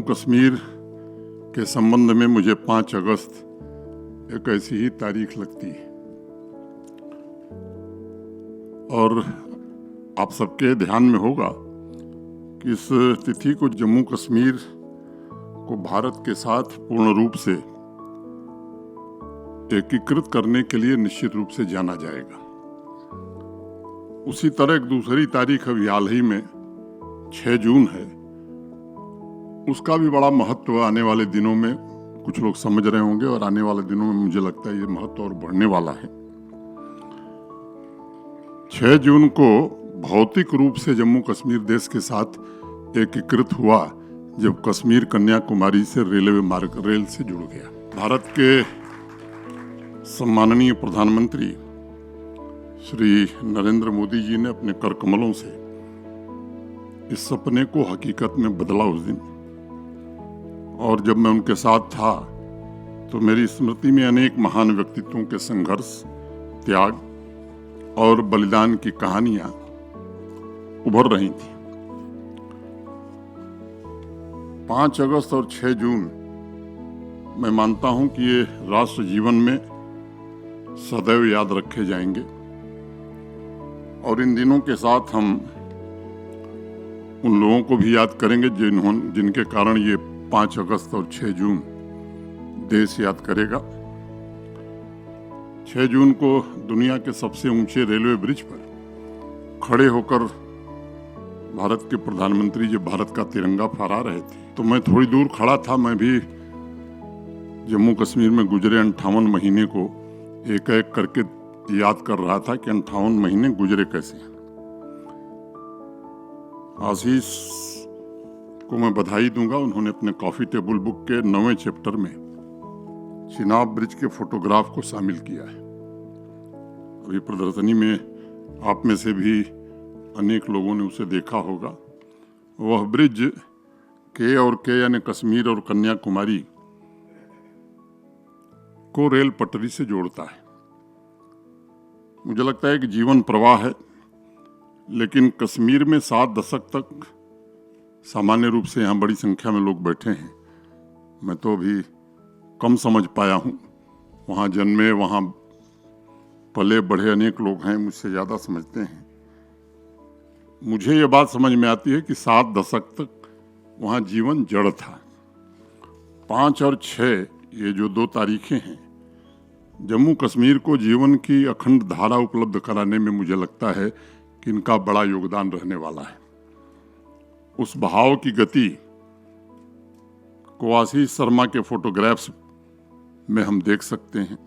कश्मीर के संबंध में मुझे 5 अगस्त एक ऐसी ही तारीख लगती है और आप सबके ध्यान में होगा कि इस तिथि को जम्मू कश्मीर को भारत के साथ पूर्ण रूप से एकीकृत करने के लिए निश्चित रूप से जाना जाएगा। उसी तरह एक दूसरी तारीख अभी हाल ही में 6 जून है, उसका भी बड़ा महत्व आने वाले दिनों में कुछ लोग समझ रहे होंगे और आने वाले दिनों में मुझे लगता है ये महत्व और बढ़ने वाला है। 6 जून को भौतिक रूप से जम्मू कश्मीर देश के साथ एकीकृत हुआ जब कश्मीर कन्याकुमारी से रेल से जुड़ गया। भारत के सम्माननीय प्रधानमंत्री श्री नरेंद्र मोदी जी ने अपने कर कमलों से इस सपने को हकीकत में बदला उस दिन, और जब मैं उनके साथ था तो मेरी स्मृति में अनेक महान व्यक्तित्वों के संघर्ष, त्याग और बलिदान की कहानियां उभर रही थी। 5 अगस्त और 6 जून मैं मानता हूं कि ये राष्ट्र जीवन में सदैव याद रखे जाएंगे और इन दिनों के साथ हम उन लोगों को भी याद करेंगे जिनके कारण ये 5 अगस्त और 6 जून देश याद करेगा। 6 जून को दुनिया के सबसे ऊंचे रेलवे ब्रिज पर खड़े होकर भारत के प्रधानमंत्री जब भारत का तिरंगा फहरा रहे थे तो मैं थोड़ी दूर खड़ा था। मैं भी जम्मू कश्मीर में गुजरे 58 महीने को एक एक करके याद कर रहा था कि 58 महीने गुजरे कैसे। आशीष को मैं बधाई दूंगा, उन्होंने अपने कॉफी टेबल बुक के 9वें चैप्टर में चिनाब ब्रिज के फोटोग्राफ को शामिल किया है। अभी प्रदर्शनी में आप में से भी अनेक लोगों ने उसे देखा होगा। वह ब्रिज के यानी कश्मीर और कन्याकुमारी को रेल पटरी से जोड़ता है। मुझे लगता है कि जीवन प्रवाह है, लेकिन कश्मीर में 7 दशक तक सामान्य रूप से यहाँ बड़ी संख्या में लोग बैठे हैं। मैं तो अभी कम समझ पाया हूँ, वहाँ जन्मे वहाँ पले बढ़े अनेक लोग हैं, मुझसे ज़्यादा समझते हैं। मुझे ये बात समझ में आती है कि 7 दशक तक वहाँ जीवन जड़ था। 5 और 6 ये जो 2 तारीखें हैं, जम्मू कश्मीर को जीवन की अखंड धारा उपलब्ध कराने में मुझे लगता है कि इनका बड़ा योगदान रहने वाला है। उस बहाव की गति को आशीष शर्मा के फोटोग्राफ्स में हम देख सकते हैं।